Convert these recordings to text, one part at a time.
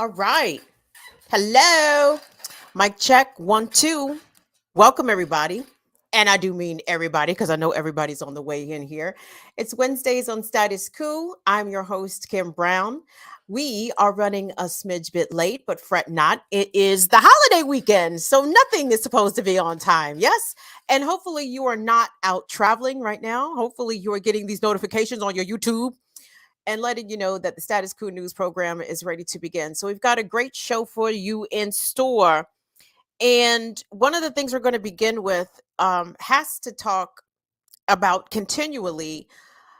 All right. Hello. Mic check. 1, 2. Welcome, everybody. And I do mean everybody because I know everybody's on the way in here. It's Wednesdays on Status Coup. I'm your host, Kim Brown. We are running a smidge bit late, but fret not. It is the holiday weekend, so nothing is supposed to be on time. Yes. And hopefully, you are not out traveling right now. Hopefully, you are getting these notifications on your YouTube and letting you know that the Status Coup news program is ready to begin. So, we've got a great show for you in store. And one of the things we're going to begin with has to talk about continually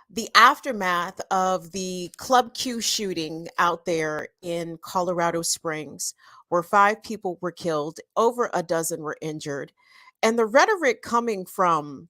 the aftermath of the Club Q shooting out there in Colorado Springs, where 5 people were killed, over a dozen were injured. And the rhetoric coming from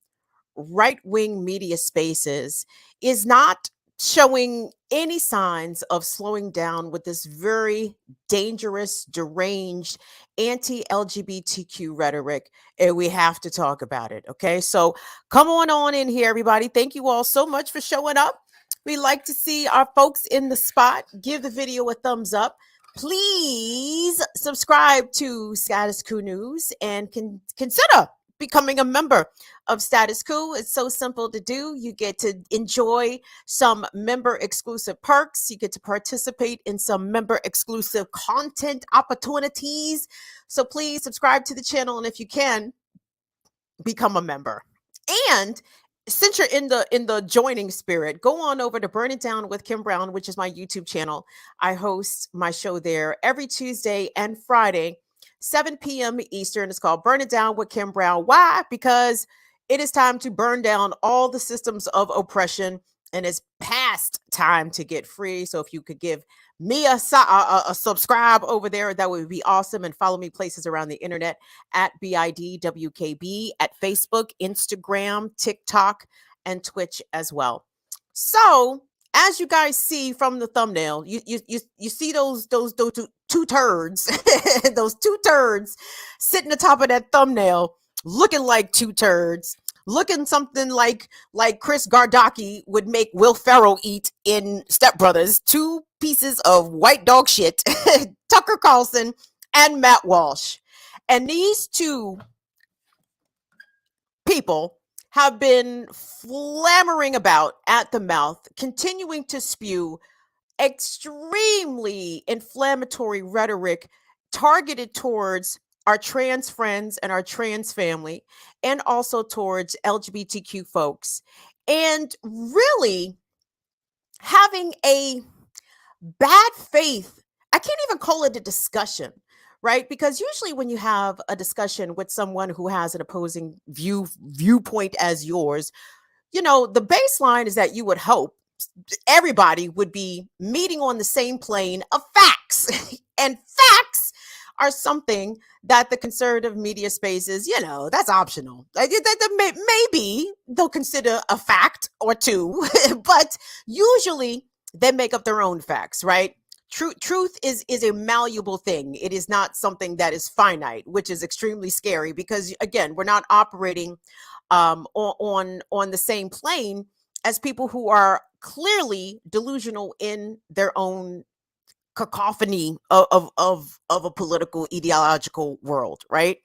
right wing media spaces is not showing any signs of slowing down with this very dangerous, deranged anti LGBTQ rhetoric. And we have to talk about it. Okay. So come on in here, everybody. Thank you all so much for showing up. We like to see our folks in the spot. Give the video a thumbs up. Please subscribe to Status Coup News and consider becoming a member of Status Coup. It's so simple to do. You get to enjoy some member exclusive perks. You get to participate in some member exclusive content opportunities. So please subscribe to the channel, and if you can, become a member. And since you're in the joining spirit, go on over to Burn It Down with Kim Brown, which is my YouTube channel. I host my show there every Tuesday and Friday, 7 p.m. Eastern. It's called Burn It Down with Kim Brown. Why? Because it is time to burn down all the systems of oppression, and it's past time to get free. So if you could give me a subscribe over there, that would be awesome. And follow me places around the internet at BIDWKB, at Facebook, Instagram, TikTok, and Twitch as well. So as you guys see from the thumbnail, you see those two turds, those two turds sitting atop of that thumbnail, looking like two turds, looking something like Chris Gardocki would make Will Ferrell eat in Step Brothers. Two pieces of white dog shit, Tucker Carlson and Matt Walsh. And these two people have been flammering about at the mouth, continuing to spew extremely inflammatory rhetoric targeted towards our trans friends and our trans family, and also towards LGBTQ folks, and really having a bad faith. I can't even call it a discussion, right? Because usually when you have a discussion with someone who has an opposing viewpoint as yours, the baseline is that you would hope everybody would be meeting on the same plane of facts. And facts are something that the conservative media spaces, that's optional. Maybe they'll consider a fact or two, but usually they make up their own facts, right? Truth is a malleable thing. It is not something that is finite, which is extremely scary because, again, we're not operating on the same plane as people who are clearly delusional in their own cacophony of a political ideological world, right?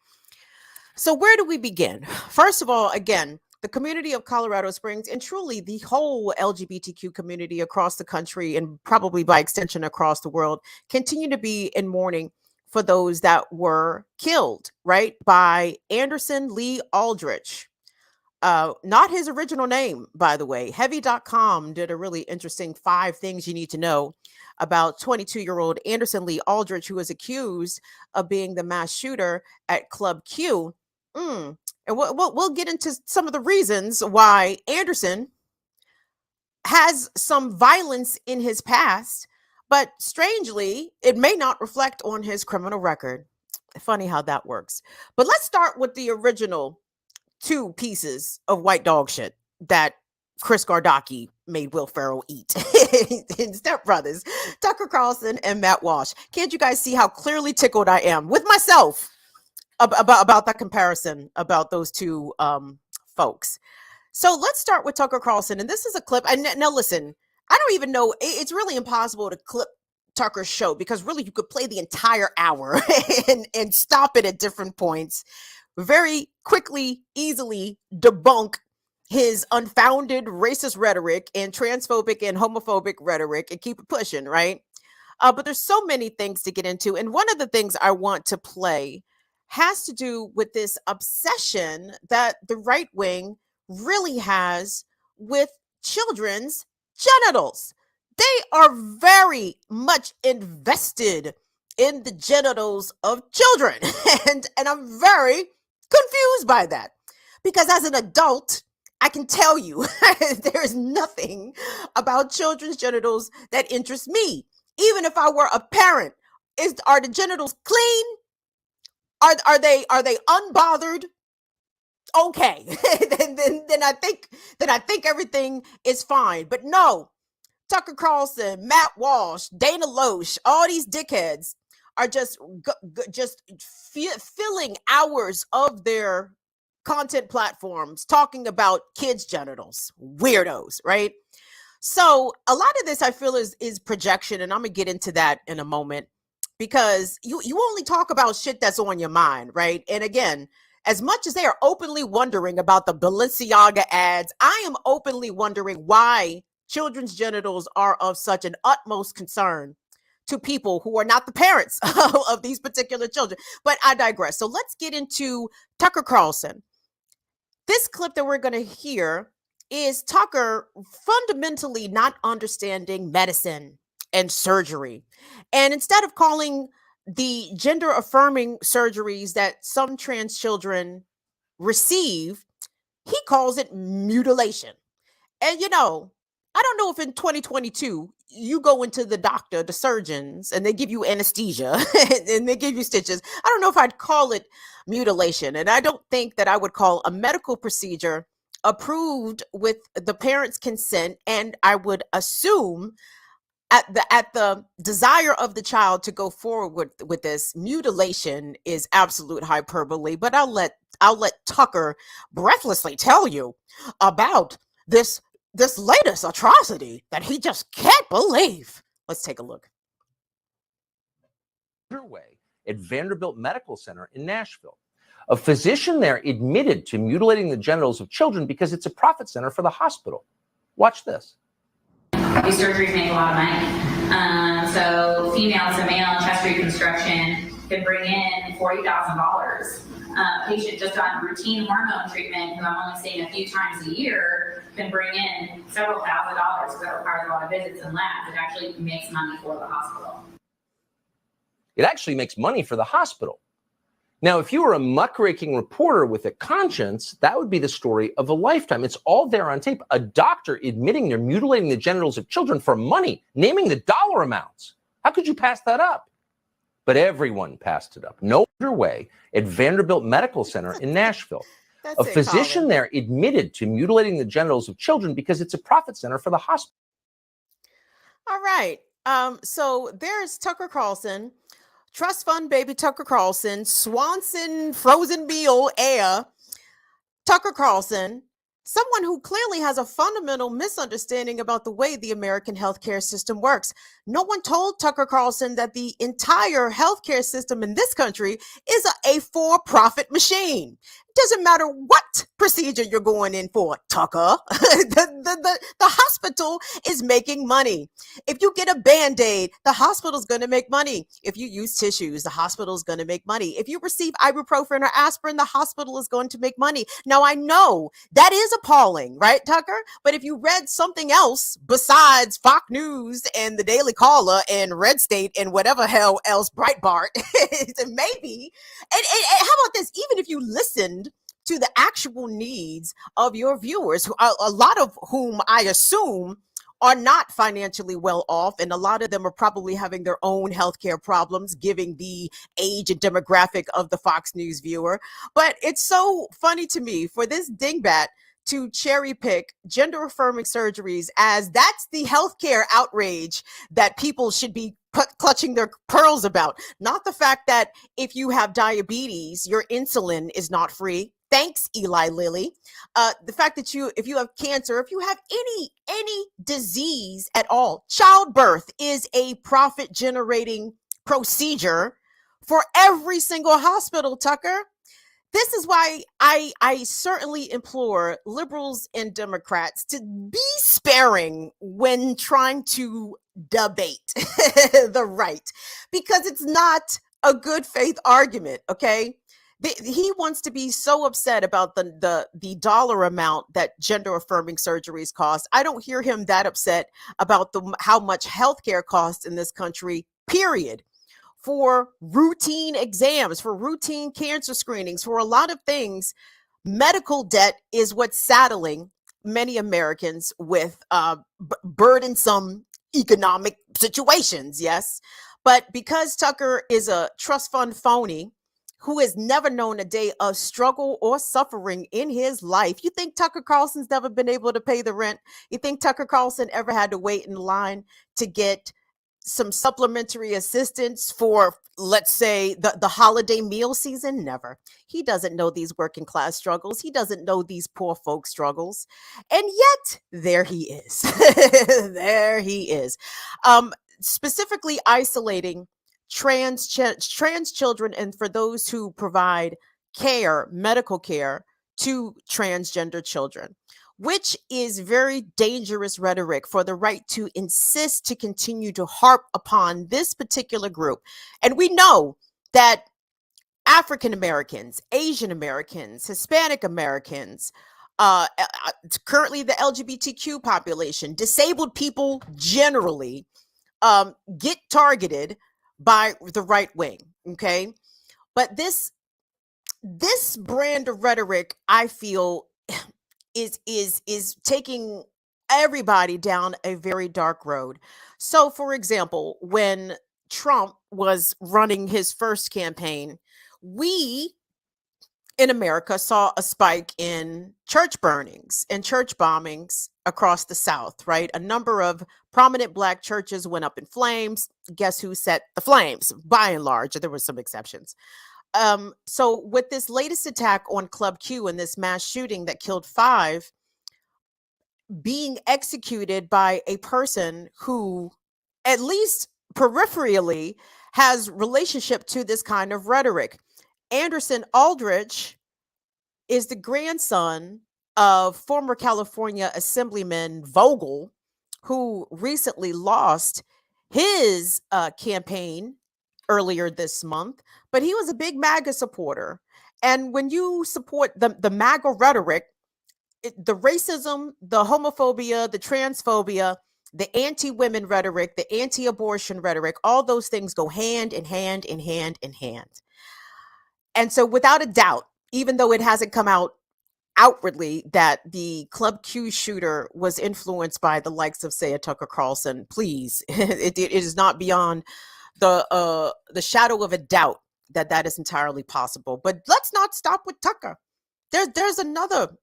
So where do we begin? First of all, again, the community of Colorado Springs, and truly the whole LGBTQ community across the country, and probably by extension across the world, continue to be in mourning for those that were killed, right, by Anderson Lee Aldrich. Not his original name, by the way. Heavy.com did a really interesting 5 things you need to know about 22-year-old Anderson Lee Aldrich, who was accused of being the mass shooter at Club Q. And we'll get into some of the reasons why Anderson has some violence in his past, but strangely, it may not reflect on his criminal record. Funny how that works. But let's start with the original 2 pieces of white dog shit that Chris Gardocki made Will Ferrell eat in Step Brothers, Tucker Carlson and Matt Walsh. Can't you guys see how clearly tickled I am with myself about that comparison about those 2 folks? So let's start with Tucker Carlson. And this is a clip. And now listen, I don't even know. It's really impossible to clip Tucker's show, because really you could play the entire hour and stop it at different points, very quickly, easily debunk his unfounded racist rhetoric and transphobic and homophobic rhetoric and keep it pushing, right? But there's so many things to get into. And one of the things I want to play has to do with this obsession that the right wing really has with children's genitals. They are very much invested in the genitals of children. And I'm very confused by that, because as an adult, I can tell you there is nothing about children's genitals that interests me. Even if I were a parent, are the genitals clean? Are they unbothered? Okay, then I think everything is fine. But no, Tucker Carlson, Matt Walsh, Dana Loesch, all these dickheads are just filling hours of their content platforms talking about kids' genitals. Weirdos, right? So a lot of this I feel is projection, and I'm gonna get into that in a moment, because you only talk about shit that's on your mind, right? And again, as much as they are openly wondering about the Balenciaga ads, I am openly wondering why children's genitals are of such an utmost concern to people who are not the parents of these particular children. But I digress. So let's get into Tucker Carlson. This clip that we're going to hear is Tucker fundamentally not understanding medicine and surgery. And instead of calling the gender affirming surgeries that some trans children receive, he calls it mutilation. And I don't know if in 2022 you go into the doctor, the surgeons, and they give you anesthesia and they give you stitches. I don't know if I'd call it mutilation. And I don't think that I would call a medical procedure approved with the parents' consent, and I would assume at the desire of the child to go forward with this. Mutilation is absolute hyperbole, but I'll let Tucker breathlessly tell you about this latest atrocity that he just can't believe. Let's take a look. At Vanderbilt Medical Center in Nashville. A physician there admitted to mutilating the genitals of children because it's a profit center for the hospital. Watch this. These surgeries make a lot of money. So female to male chest reconstruction can bring in $40,000. A patient just on routine hormone treatment, who I'm only seeing a few times a year, can bring in several $1,000s, because that requires a lot of visits and labs. It actually makes money for the hospital. It actually makes money for the hospital. Now, if you were a muckraking reporter with a conscience, that would be the story of a lifetime. It's all there on tape. A doctor admitting they're mutilating the genitals of children for money, naming the dollar amounts. How could you pass that up? But everyone passed it up. No other way at Vanderbilt Medical Center in Nashville. A physician there admitted to mutilating the genitals of children because it's a profit center for the hospital. All right. So there's Tucker Carlson. Trust fund baby Tucker Carlson, Swanson, Frozen Beal, Air, Tucker Carlson, someone who clearly has a fundamental misunderstanding about the way the American healthcare system works. No one told Tucker Carlson that the entire healthcare system in this country is a for-profit machine. It doesn't matter what procedure you're going in for, Tucker. The hospital is making money. If you get a Band-Aid, the hospital's going to make money. If you use tissues, the hospital's going to make money. If you receive ibuprofen or aspirin, the hospital is going to make money. Now, I know that is appalling, right, Tucker? But if you read something else besides Fox News and the Daily Caller and Red State and whatever hell else, Breitbart, maybe. And how about this? Even if you listened to the actual needs of your viewers, a lot of whom I assume are not financially well off, and a lot of them are probably having their own healthcare problems, given the age and demographic of the Fox News viewer. But it's so funny to me for this dingbat to cherry pick gender affirming surgeries as that's the healthcare outrage that people should be clutching their pearls about. Not the fact that if you have diabetes, your insulin is not free. Thanks, Eli Lilly. The fact that if you have cancer, if you have any disease at all, childbirth is a profit generating procedure for every single hospital, Tucker. This is why I certainly implore liberals and Democrats to be sparing when trying to debate the right, because it's not a good faith argument, okay? He wants to be so upset about the dollar amount that gender affirming surgeries cost. I don't hear him that upset about how much healthcare costs in this country, period. For routine exams, for routine cancer screenings, for a lot of things, medical debt is what's saddling many Americans with burdensome economic situations, yes. But because Tucker is a trust fund phony who has never known a day of struggle or suffering in his life, you think Tucker Carlson's never been able to pay the rent? You think Tucker Carlson ever had to wait in line to get some supplementary assistance for, let's say, the holiday meal season? Never. He doesn't know these working class struggles. He doesn't know these poor folk struggles. And yet, there he is. There he is. Specifically isolating trans children, and for those who provide care, medical care to transgender children, which is very dangerous rhetoric for the right to insist to continue to harp upon this particular group. And we know that African Americans, Asian Americans, Hispanic Americans, currently the LGBTQ population, disabled people generally, get targeted by the right wing, okay? But this brand of rhetoric, I feel, is taking everybody down a very dark road. So, for example, when Trump was running his first campaign, we in America saw a spike in church burnings and church bombings across the South, right? A number of prominent Black churches went up in flames. Guess who set the flames? By and large, there were some exceptions. So with this latest attack on Club Q and this mass shooting that killed 5, being executed by a person who, at least peripherally, has relationship to this kind of rhetoric. Anderson Aldrich is the grandson of former California Assemblyman Vogel, who recently lost his campaign earlier this month, but he was a big MAGA supporter. And when you support the MAGA rhetoric, the racism, the homophobia, the transphobia, the anti-women rhetoric, the anti-abortion rhetoric, all those things go hand in hand in hand in hand. And so without a doubt, even though it hasn't come out outwardly that the Club Q shooter was influenced by the likes of, say, a Tucker Carlson, please, it is not beyond the shadow of a doubt that is entirely possible. But let's not stop with Tucker. There's another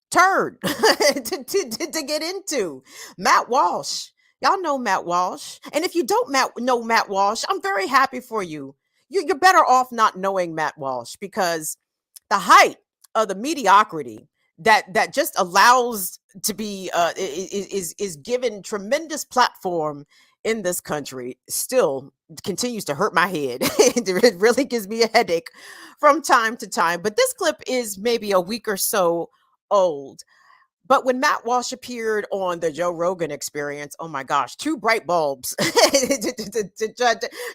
turd to get into. Matt Walsh. Y'all know Matt Walsh. And if you don't know Matt Walsh, I'm very happy for you. You're better off not knowing Matt Walsh, because the height of the mediocrity that just allows to be is given tremendous platform in this country still continues to hurt my head. It really gives me a headache from time to time. But this clip is maybe a week or so old. But when Matt Walsh appeared on the Joe Rogan Experience, oh my gosh, 2 bright bulbs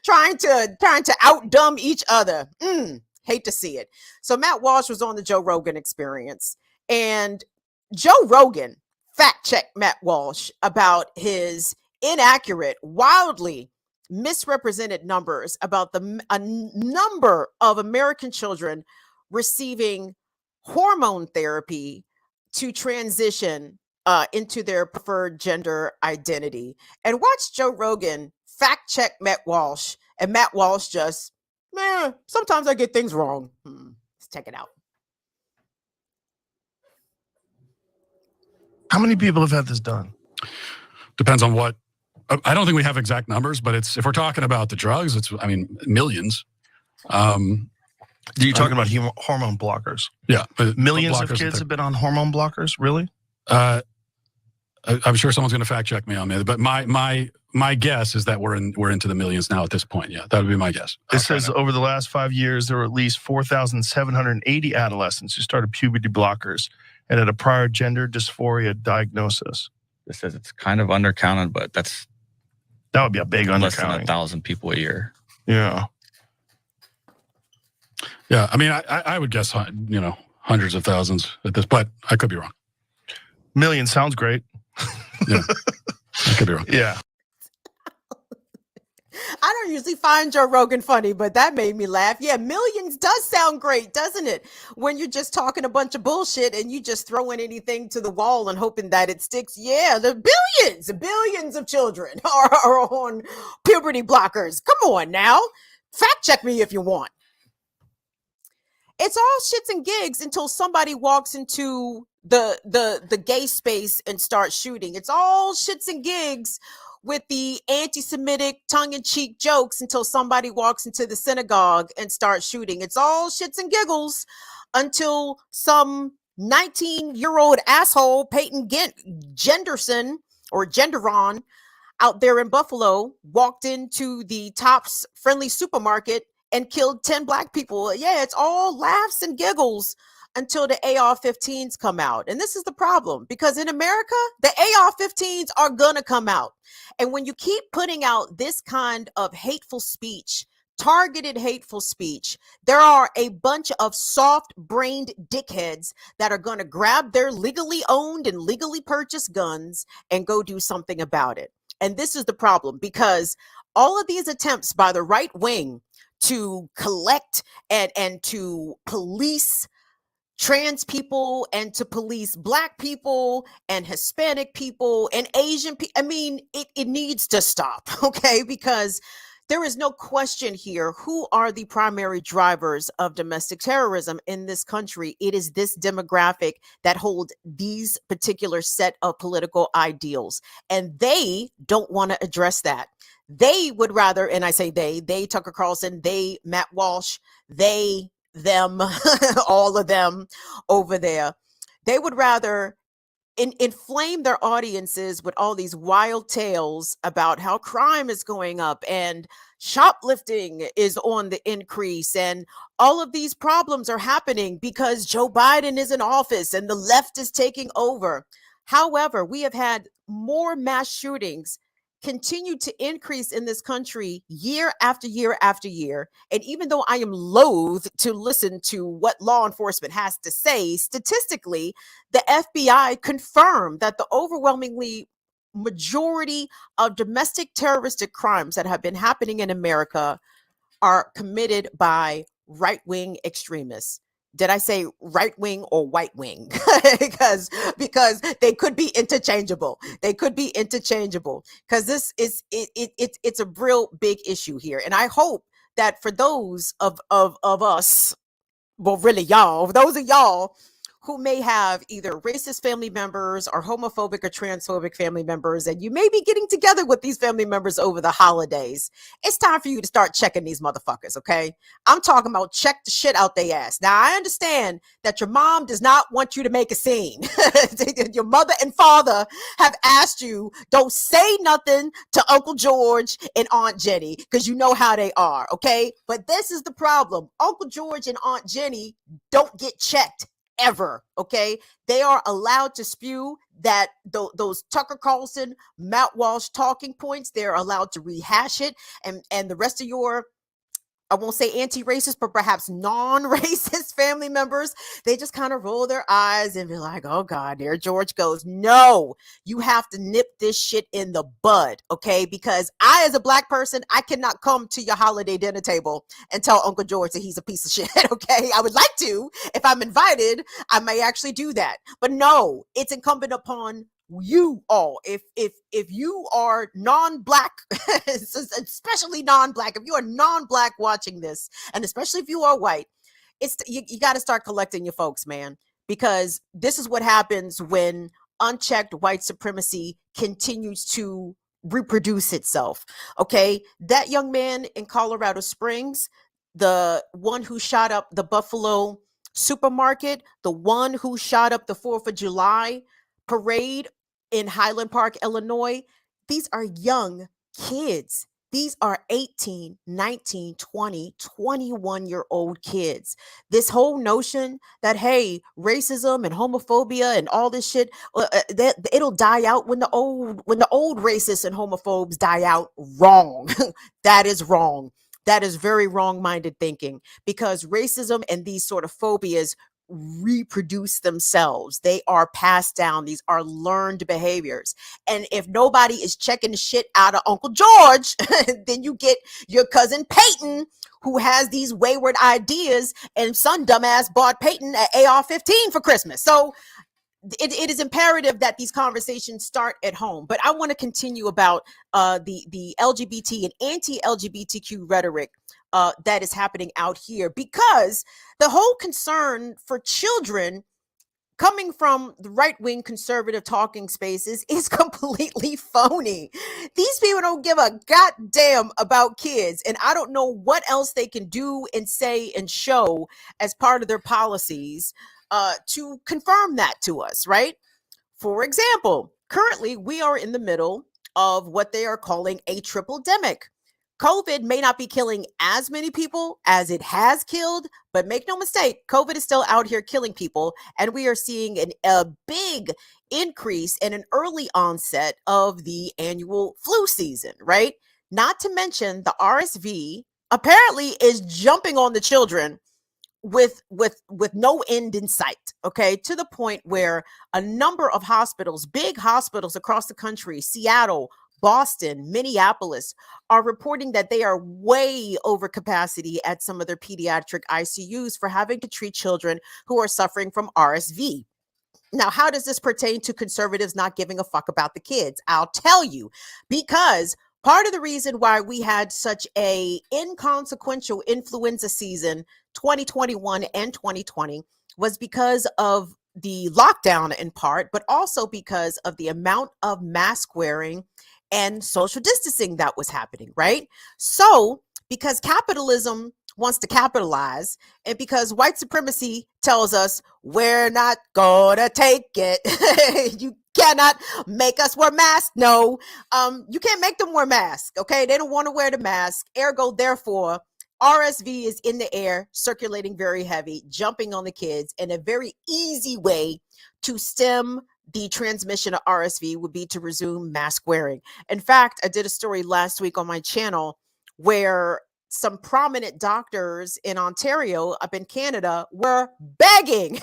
trying to outdumb each other. Hate to see it. So Matt Walsh was on the Joe Rogan Experience, and Joe Rogan fact-checked Matt Walsh about his inaccurate, wildly misrepresented numbers about a number of American children receiving hormone therapy to transition into their preferred gender identity. And watch Joe Rogan fact check Matt Walsh, and Matt Walsh just, sometimes I get things wrong. Let's check it out. How many people have had this done? Depends on what. I don't think we have exact numbers, but if we're talking about the drugs, it's millions. You're talking about hormone blockers. Yeah. Millions of kids have been on hormone blockers, really? I'm sure someone's going to fact check me on that, but my guess is that we're into the millions now at this point. Yeah, that would be my guess. It says over the last 5 years, there were at least 4,780 adolescents who started puberty blockers and had a prior gender dysphoria diagnosis. It says it's kind of undercounted, but that would be a big less than undercounting. 1,000 people a year. Yeah. Yeah, I mean, I would guess, hundreds of thousands at this, but I could be wrong. Million sounds great. Yeah, I could be wrong. Yeah. I don't usually find Joe Rogan funny, but that made me laugh. Yeah, millions does sound great, doesn't it? When you're just talking a bunch of bullshit and you just throwing anything to the wall and hoping that it sticks. Yeah, the billions of children are on puberty blockers. Come on now. Fact check me if you want. It's all shits and gigs until somebody walks into the gay space and starts shooting. It's all shits and gigs with the anti-Semitic tongue-in-cheek jokes until somebody walks into the synagogue and starts shooting. It's all shits and giggles until some 19-year-old asshole, Peyton Genderson or Genderon, out there in Buffalo, walked into the Tops Friendly Supermarket and killed 10 black people. Yeah, it's all laughs and giggles until the AR-15s come out. And this is the problem, because in America, the AR-15s are gonna come out. And when you keep putting out this kind of hateful speech, targeted hateful speech, there are a bunch of soft-brained dickheads that are gonna grab their legally owned and legally purchased guns and go do something about it. And this is the problem, because all of these attempts by the right wing to collect and to police trans people and to police black people and Hispanic people and Asian people, I mean, it needs to stop, okay? Because there is no question here who are the primary drivers of domestic terrorism in this country. It is this demographic that hold these particular set of political ideals, and they don't want to address that. They would rather, and I say they, Tucker Carlson, they, Matt Walsh, they, them, all of them over there, they would rather inflame their audiences with all these wild tales about how crime is going up and shoplifting is on the increase and all of these problems are happening because Joe Biden is in office and the left is taking over. However, we have had more mass shootings continue to increase in this country year after year after year. And even though I am loath to listen to what law enforcement has to say, statistically, the FBI confirmed that the overwhelmingly majority of domestic terroristic crimes that have been happening in America are committed by right-wing extremists. Did I say right wing or white wing? because they could be interchangeable. They could be interchangeable because this is it's a real big issue here. And I hope that for those of us, well, really y'all, those of y'all who may have either racist family members or homophobic or transphobic family members, and you may be getting together with these family members over the holidays, it's time for you to start checking these motherfuckers, okay? I'm talking about check the shit out their ass. Now, I understand that your mom does not want you to make a scene. Your mother and father have asked you, don't say nothing to Uncle George and Aunt Jenny, because you know how they are, okay? But this is the problem. Uncle George and Aunt Jenny don't get checked ever, okay? They are allowed to spew that those Tucker Carlson, Matt Walsh talking points. They're allowed to rehash it, and the rest of your, I won't say anti-racist, but perhaps non-racist family members, they just kind of roll their eyes and be like, oh God, there George goes. No, you have to nip this shit in the bud, okay? Because I, as a black person, I cannot come to your holiday dinner table and tell Uncle George that he's a piece of shit, okay? I would like to. If I'm invited, I may actually do that. But no, it's incumbent upon you all, if you are non-black, especially non-black, if you are non-black watching this, and especially if you are white, it's you got to start collecting your folks, man, because this is what happens when unchecked white supremacy continues to reproduce itself. Okay, that young man in Colorado Springs, the one who shot up the Buffalo supermarket, the one who shot up the 4th of July parade in Highland Park, Illinois. These are young kids. These are 18, 19, 20, 21-year-old kids. This whole notion that, hey, racism and homophobia and all this shit, that it'll die out when the old racists and homophobes die out. Wrong. That is wrong. That is very wrong-minded thinking, because racism and these sort of phobias reproduce themselves. They are passed down. These are learned behaviors. And if nobody is checking the shit out of Uncle George, then you get your cousin Peyton, who has these wayward ideas, and some dumbass bought Peyton an AR-15 for Christmas. So it is imperative that these conversations start at home. But I want to continue about the LGBT and anti-LGBTQ rhetoric that is happening out here, because the whole concern for children coming from the right-wing conservative talking spaces is completely phony. These people don't give a goddamn about kids, and I don't know what else they can do and say and show as part of their policies to confirm that to us, right? For example, currently we are in the middle of what they are calling a triple-demic. COVID may not be killing as many people as it has killed, but make no mistake, COVID is still out here killing people, and we are seeing a big increase and an early onset of the annual flu season, right? Not to mention the RSV apparently is jumping on the children with no end in sight, okay, to the point where a number of hospitals, big hospitals across the country, Seattle, Boston, Minneapolis, are reporting that they are way over capacity at some of their pediatric ICUs for having to treat children who are suffering from RSV. Now, how does this pertain to conservatives not giving a fuck about the kids? I'll tell you, because part of the reason why we had such a inconsequential influenza season 2021 and 2020 was because of the lockdown in part, but also because of the amount of mask wearing and social distancing that was happening, right? So because capitalism wants to capitalize, and because white supremacy tells us we're not gonna take it, you cannot make us wear masks. No, you can't make them wear masks, okay? They don't want to wear the mask. Ergo, therefore, RSV is in the air, circulating very heavy, jumping on the kids, and a very easy way to stem the transmission of RSV would be to resume mask wearing. In fact, I did a story last week on my channel where some prominent doctors in Ontario, up in Canada, were begging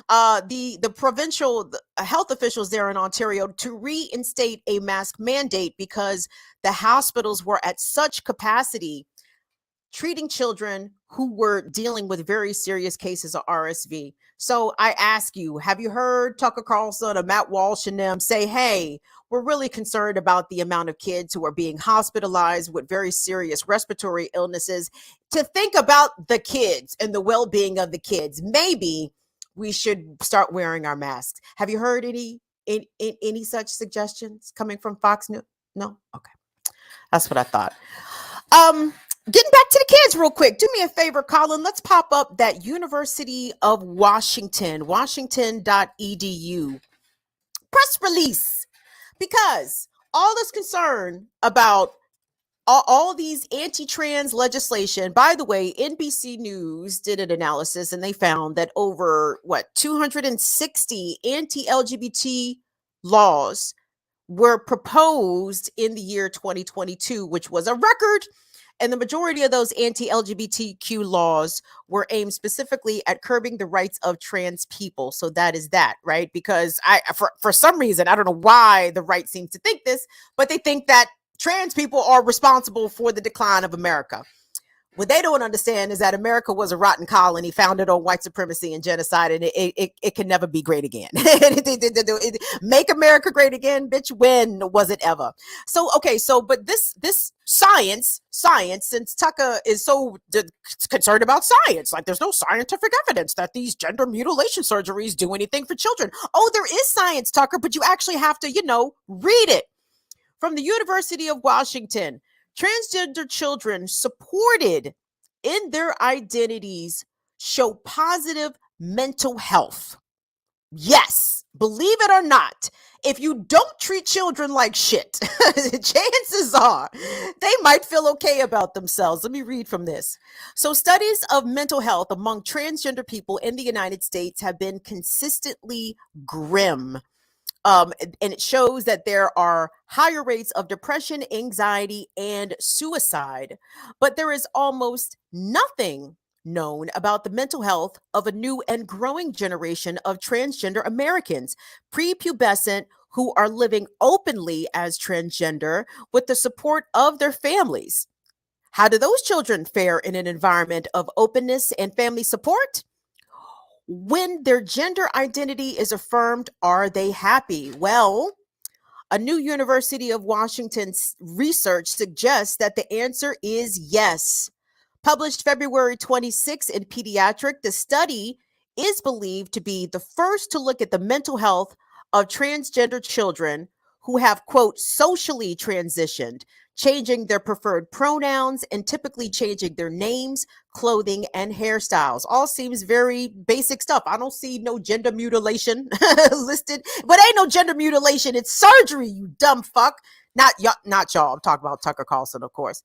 the provincial health officials there in Ontario to reinstate a mask mandate because the hospitals were at such capacity treating children who were dealing with very serious cases of RSV. So I ask you, have you heard Tucker Carlson or Matt Walsh and them say, hey, we're really concerned about the amount of kids who are being hospitalized with very serious respiratory illnesses, to think about the kids and the well-being of the kids? Maybe we should start wearing our masks. Have you heard any such suggestions coming from Fox News? No? Okay. That's what I thought. Getting back to the kids real quick. Do me a favor, Colin. Let's pop up that University of Washington, washington.edu press release, because all this concern about all these anti-trans legislation. By the way, NBC News did an analysis and they found that over 260 anti-LGBT laws were proposed in the year 2022, which was a record. And the majority of those anti-LGBTQ laws were aimed specifically at curbing the rights of trans people. So that is that, right? Because for some reason, I don't know why the right seems to think this, but they think that trans people are responsible for the decline of America. What they don't understand is that America was a rotten colony founded on white supremacy and genocide, and it can never be great again. Make America great again, bitch. When was it ever? So, okay, but this science, since Tucker is so concerned about science, like there's no scientific evidence that these gender mutilation surgeries do anything for children. Oh, there is science, Tucker, but you actually have to, read it. From the University of Washington, transgender children supported in their identities show positive mental health. Yes, believe it or not, if you don't treat children like shit, chances are they might feel okay about themselves. Let me read from this. So, studies of mental health among transgender people in the United States have been consistently grim. And it shows that there are higher rates of depression, anxiety, and suicide. But there is almost nothing known about the mental health of a new and growing generation of transgender Americans, prepubescent, who are living openly as transgender with the support of their families. How do those children fare in an environment of openness and family support? When their gender identity is affirmed, are they happy? Well, a new University of Washington's research suggests that the answer is yes. Published February 26 in Pediatric, the study is believed to be the first to look at the mental health of transgender children who have, quote, socially transitioned, changing their preferred pronouns and typically changing their names, clothing, and hairstyles. All seems very basic stuff. I don't see no gender mutilation listed, but ain't no gender mutilation. It's surgery, you dumb fuck. Not y'all. I'm talking about Tucker Carlson, of course.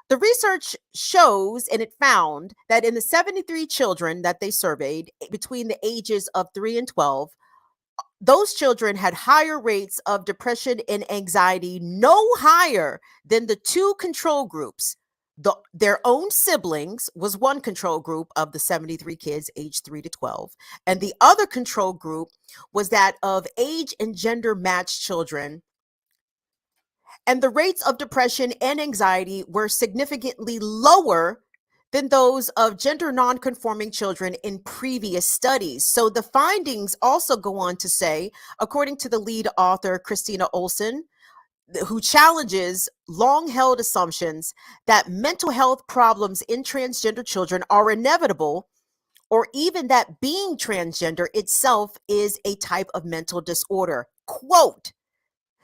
The research shows, and it found that in the 73 children that they surveyed between the ages of 3 and 12, those children had higher rates of depression and anxiety, no higher than the two control groups. Their own siblings was one control group of the 73 kids aged 3 to 12. And the other control group was that of age and gender matched children. And the rates of depression and anxiety were significantly lower than those of gender nonconforming children in previous studies. So the findings also go on to say, according to the lead author, Christina Olson, who challenges long-held assumptions that mental health problems in transgender children are inevitable, or even that being transgender itself is a type of mental disorder. Quote,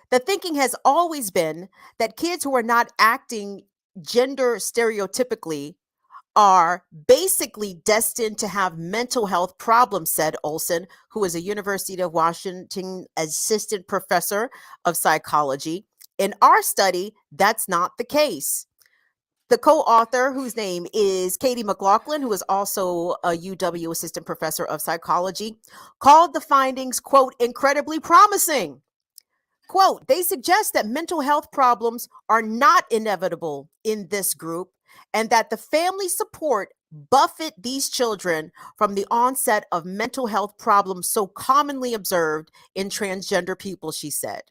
the thinking has always been that kids who are not acting gender stereotypically are basically destined to have mental health problems, said Olson, who is a University of Washington assistant professor of psychology. In our study, that's not the case. The co-author, whose name is Katie McLaughlin, who is also a UW assistant professor of psychology, called the findings, quote, incredibly promising. Quote, they suggest that mental health problems are not inevitable in this group and that the family support buffet these children from the onset of mental health problems so commonly observed in transgender people, she said.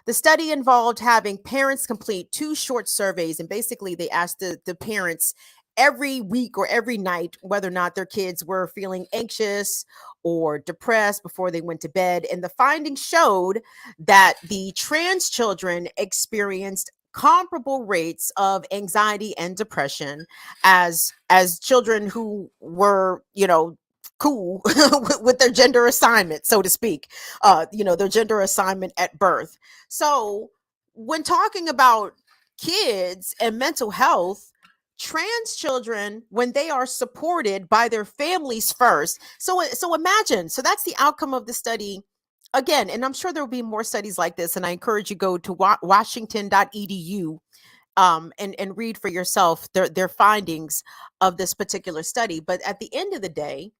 The study involved having parents complete 2 short surveys, and basically they asked the parents every week or every night whether or not their kids were feeling anxious or depressed before they went to bed. And the findings showed that the trans children experienced comparable rates of anxiety and depression as children who were, cool with their gender assignment, so to speak, their gender assignment at birth. So when talking about kids and mental health, trans children, when they are supported by their families first. So imagine, so that's the outcome of the study. Again, and I'm sure there will be more studies like this, and I encourage you go to washington.edu and read for yourself their findings of this particular study. But at the end of the day,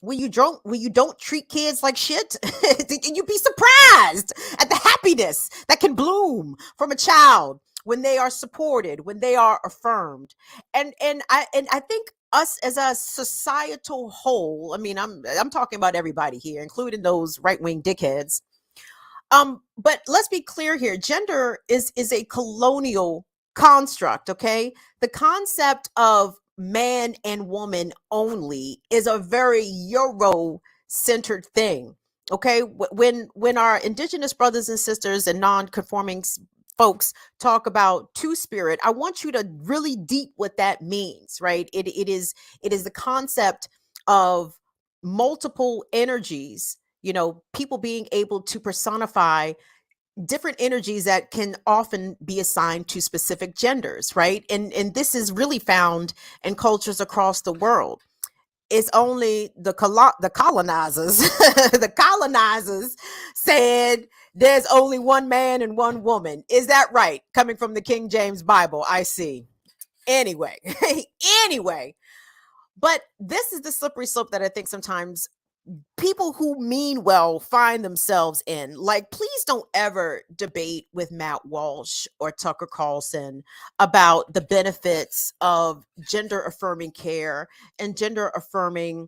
when you don't treat kids like shit, you'd be surprised at the happiness that can bloom from a child when they are supported, when they are affirmed. And I think us as a societal whole, I mean, I'm talking about everybody here, including those right-wing dickheads. But let's be clear here. Gender is a colonial construct, okay? The concept of man and woman only is a very Euro-centered thing, okay? When our indigenous brothers and sisters and non-conforming folks talk about two-spirit, I want you to really deep what that means, right? It is the concept of multiple energies, people being able to personify different energies that can often be assigned to specific genders, right? And this is really found in cultures across the world. It's only the colonizers, the colonizers said there's only one man and one woman. Is that right? Coming from the King James Bible, I see. Anyway, anyway, but this is the slippery slope that I think sometimes people who mean well find themselves in. Like, please don't ever debate with Matt Walsh or Tucker Carlson about the benefits of gender affirming care and gender affirming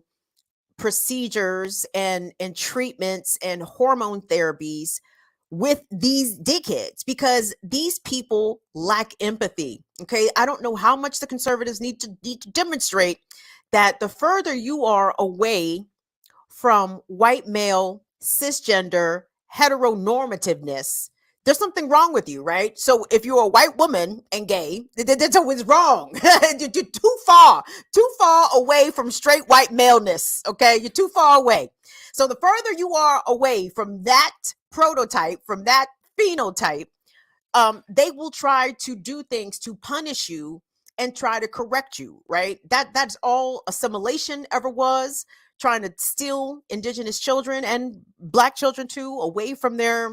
procedures and treatments and hormone therapies with these dickheads, because these people lack empathy. Okay, I don't know how much the conservatives need to demonstrate that the further you are away from white male cisgender heteronormativeness, there's something wrong with you, right? So if you're a white woman and gay, that's always wrong. You're too far away from straight white maleness. Okay, you're too far away. So the further you are away from that prototype, from that phenotype, they will try to do things to punish you and try to correct you, right? That's all assimilation ever was, trying to steal indigenous children and Black children too away from their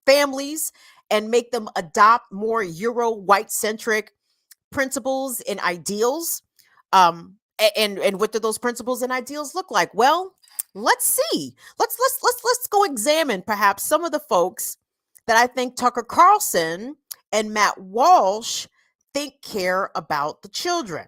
families and make them adopt more Euro white centric principles and ideals. And what do those principles and ideals look like? Well, let's see. Let's go examine perhaps some of the folks that I think Tucker Carlson and Matt Walsh think care about the children.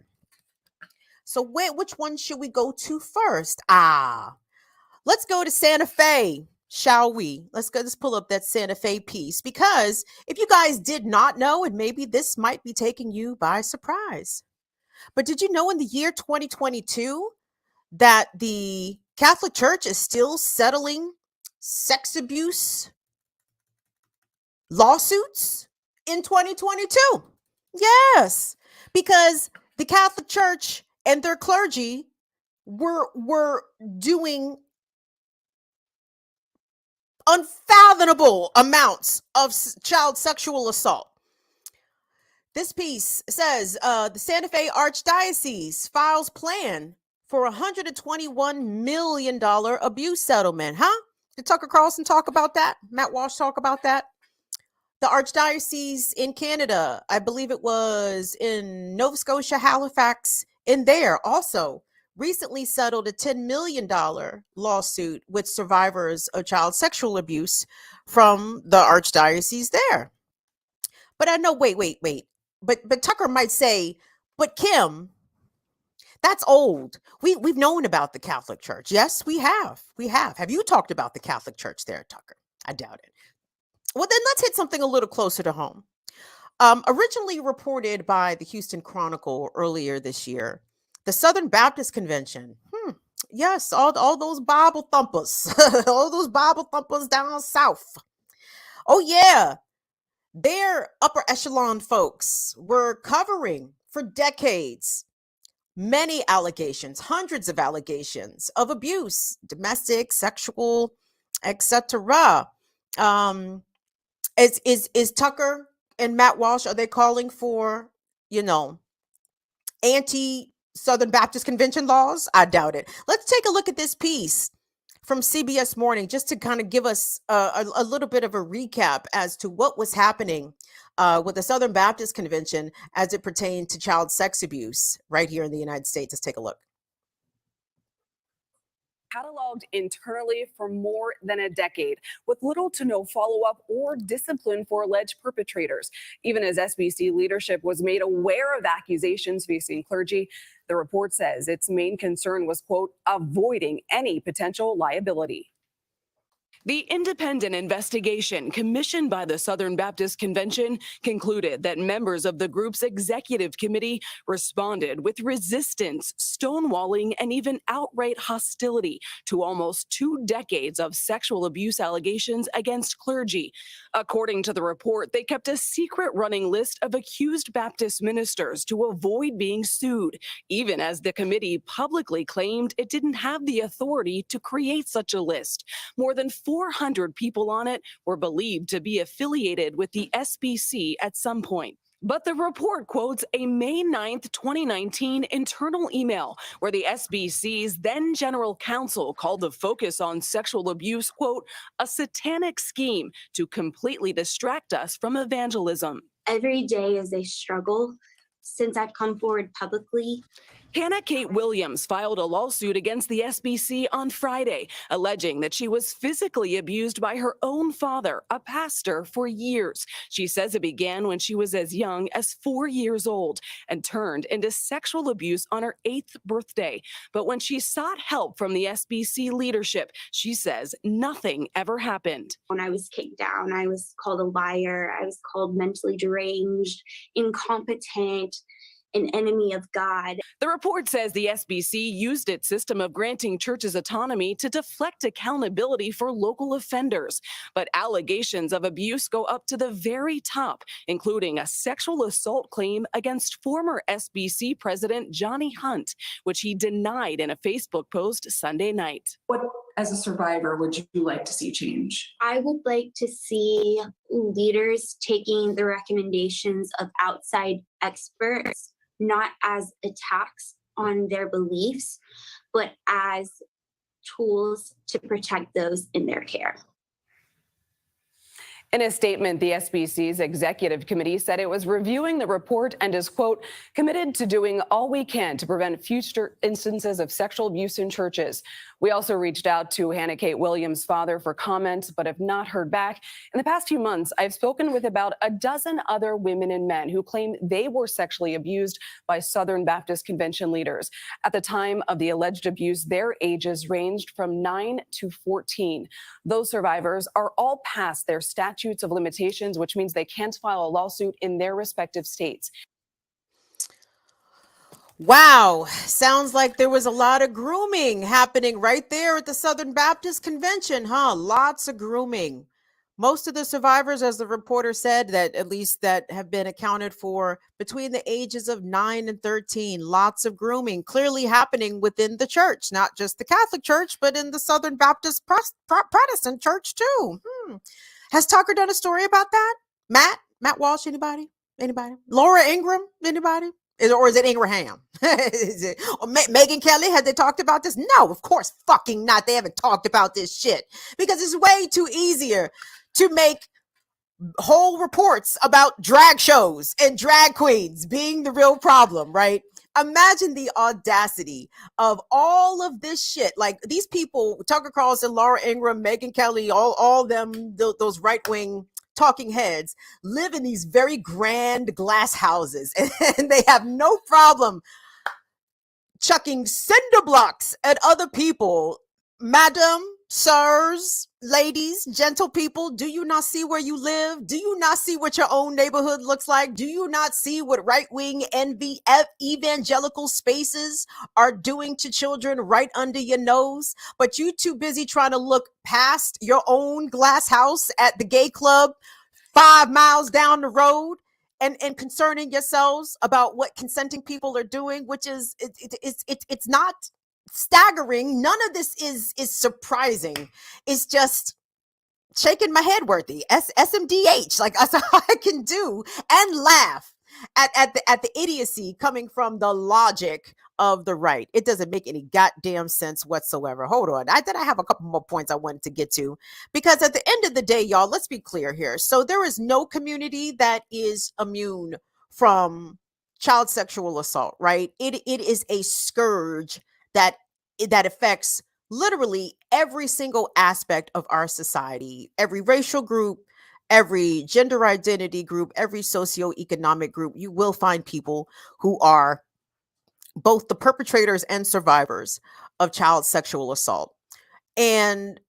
So which one should we go to first? Let's go to Santa Fe, shall we? Let's pull up that Santa Fe piece, because if you guys did not know, and maybe this might be taking you by surprise, but did you know in the year 2022 that the Catholic Church is still settling sex abuse lawsuits in 2022? Yes, because the Catholic Church and their clergy were doing unfathomable amounts of child sexual assault. This piece says the Santa Fe Archdiocese files plan for $121 million abuse settlement. Huh? Did Tucker Carlson talk about that? Matt Walsh talk about that? The Archdiocese in Canada, I believe it was in Nova Scotia, Halifax, in there also recently settled a $10 million lawsuit with survivors of child sexual abuse from the Archdiocese there. But I know, wait. But Tucker might say, but Kim, that's old. We've known about the Catholic Church. Yes, we have. Have you talked about the Catholic Church there, Tucker? I doubt it. Well, then let's hit something a little closer to home. Originally reported by the Houston Chronicle earlier this year, the Southern Baptist Convention. Yes, all those Bible thumpers, all those Bible thumpers down south. Oh yeah, their upper echelon folks were covering for decades many allegations, hundreds of allegations of abuse, domestic, sexual, etc. Is Tucker and Matt Walsh, are they calling for, anti-Southern Baptist Convention laws? I doubt it. Let's take a look at this piece from CBS Morning, just to kind of give us a little bit of a recap as to what was happening with the Southern Baptist Convention as it pertained to child sex abuse right here in the United States. Let's take a look. Cataloged internally for more than a decade, with little to no follow-up or discipline for alleged perpetrators. Even as SBC leadership was made aware of accusations facing clergy, the report says its main concern was, quote, avoiding any potential liability. The independent investigation commissioned by the Southern Baptist Convention concluded that members of the group's executive committee responded with resistance, stonewalling, and even outright hostility to almost 2 decades of sexual abuse allegations against clergy. According to the report, they kept a secret running list of accused Baptist ministers to avoid being sued, even as the committee publicly claimed it didn't have the authority to create such a list. More than 4 400 people on it were believed to be affiliated with the SBC at some point. But the report quotes a May 9th, 2019 internal email where the SBC's then general counsel called the focus on sexual abuse, quote, a satanic scheme to completely distract us from evangelism. Every day is a struggle since I've come forward publicly. Hannah Kate Williams filed a lawsuit against the SBC on Friday, alleging that she was physically abused by her own father, a pastor, for years. She says it began when she was as young as 4 years old and turned into sexual abuse on her 8th birthday. But when she sought help from the SBC leadership, she says nothing ever happened. When I was kicked down, I was called a liar. I was called mentally deranged, incompetent, an enemy of God. The report says the SBC used its system of granting churches autonomy to deflect accountability for local offenders. But allegations of abuse go up to the very top, including a sexual assault claim against former SBC President Johnny Hunt, which he denied in a Facebook post Sunday night. What, as a survivor, would you like to see change? I would like to see leaders taking the recommendations of outside experts, not as attacks on their beliefs, but as tools to protect those in their care. In a statement, the SBC's executive committee said it was reviewing the report and is, quote, committed to doing all we can to prevent future instances of sexual abuse in churches. We also reached out to Hannah Kate Williams' father for comment, but have not heard back. In the past few months, I've spoken with about a dozen other women and men who claim they were sexually abused by Southern Baptist Convention leaders. At the time of the alleged abuse, their ages ranged from 9 to 14. Those survivors are all past their statutes of limitations, which means they can't file a lawsuit in their respective states. Wow, sounds like there was a lot of grooming happening right there at the Southern Baptist Convention, huh? Lots of grooming. Most of the survivors, as the reporter said, that at least that have been accounted for between the ages of 9 and 13, lots of grooming clearly happening within the church, not just the Catholic Church, but in the Southern Baptist Protestant Church too. Has Tucker done a story about that? Matt Walsh, anybody? Laura Ingraham, anybody? Or is it Ingraham? Megyn Kelly, had they talked about this? No, of course fucking not. They haven't talked about this shit because it's way too easier to make whole reports about drag shows and drag queens being the real problem, right? Imagine the audacity of all of this shit. Like these people, Tucker Carlson, Laura Ingraham, Megyn Kelly, all them, those right-wing talking heads live in these very grand glass houses and they have no problem chucking cinder blocks at other people. Madam, sirs, ladies, gentle people, do you not see where you live? Do you not see what your own neighborhood looks like? Do you not see what right-wing evangelical spaces are doing to children right under your nose? But you too busy trying to look past your own glass house at the gay club 5 miles down the road and concerning yourselves about what consenting people are doing, which is it's not staggering. None of this is surprising. It's just shaking my head worthy. SMDH, like that's all I can do, and laugh at the idiocy coming from the logic of the right. It doesn't make any goddamn sense whatsoever. Hold on. I have a couple more points I wanted to get to, because at the end of the day, y'all, let's be clear here. So there is no community that is immune from child sexual assault, right? It is a scourge that affects literally every single aspect of our society, every racial group, every gender identity group, every socioeconomic group. You will find people who are both the perpetrators and survivors of child sexual assault. And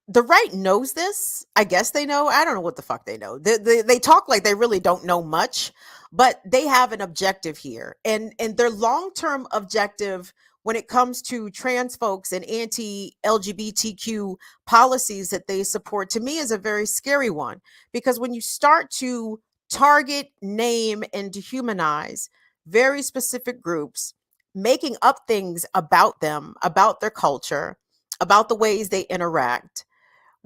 the right knows this. I guess they know. I don't know what the fuck they know. They talk like they really don't know much, but they have an objective here. And their long-term objective when it comes to trans folks and anti-LGBTQ policies that they support, to me is a very scary one. Because when you start to target, name, and dehumanize very specific groups, making up things about them, about their culture, about the ways they interact,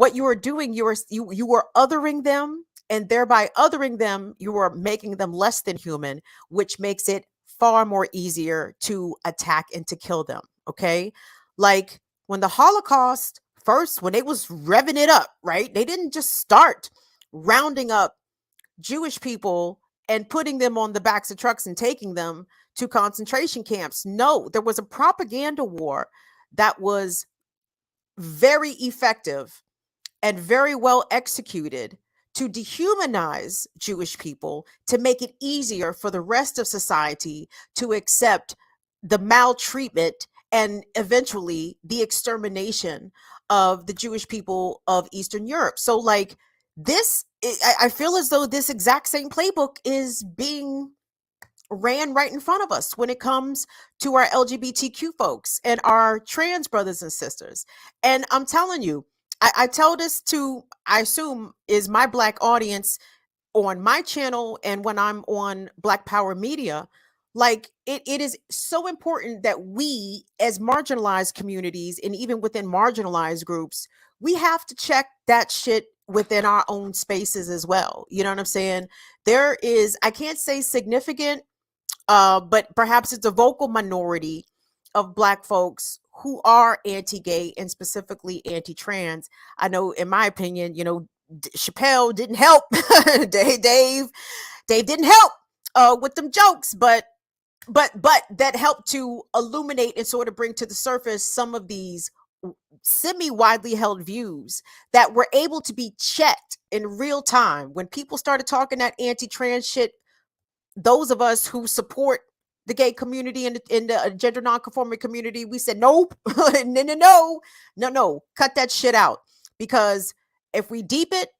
what you are doing, you are othering them, and thereby othering them, you are making them less than human, which makes it far more easier to attack and to kill them. Okay. Like when the Holocaust first, when they was revving it up, right? They didn't just start rounding up Jewish people and putting them on the backs of trucks and taking them to concentration camps. No, there was a propaganda war that was very effective and very well executed to dehumanize Jewish people, to make it easier for the rest of society to accept the maltreatment and eventually the extermination of the Jewish people of Eastern Europe. So like this, I feel as though this exact same playbook is being ran right in front of us when it comes to our LGBTQ folks and our trans brothers and sisters. And I'm telling you, I tell this to, I assume, is my Black audience on my channel and when I'm on Black Power Media. Like it is so important that we as marginalized communities and even within marginalized groups, we have to check that shit within our own spaces as well. You know what I'm saying? There is, I can't say significant, but perhaps it's a vocal minority of Black folks who are anti-gay and specifically anti-trans. I know, in my opinion, you know, Chappelle didn't help. Dave didn't help with them jokes, but that helped to illuminate and sort of bring to the surface some of these semi-widely held views that were able to be checked in real time. When people started talking that anti-trans shit, those of us who support the gay community and in the gender nonconforming community, we said, nope, no, cut that shit out. Because if we deep it,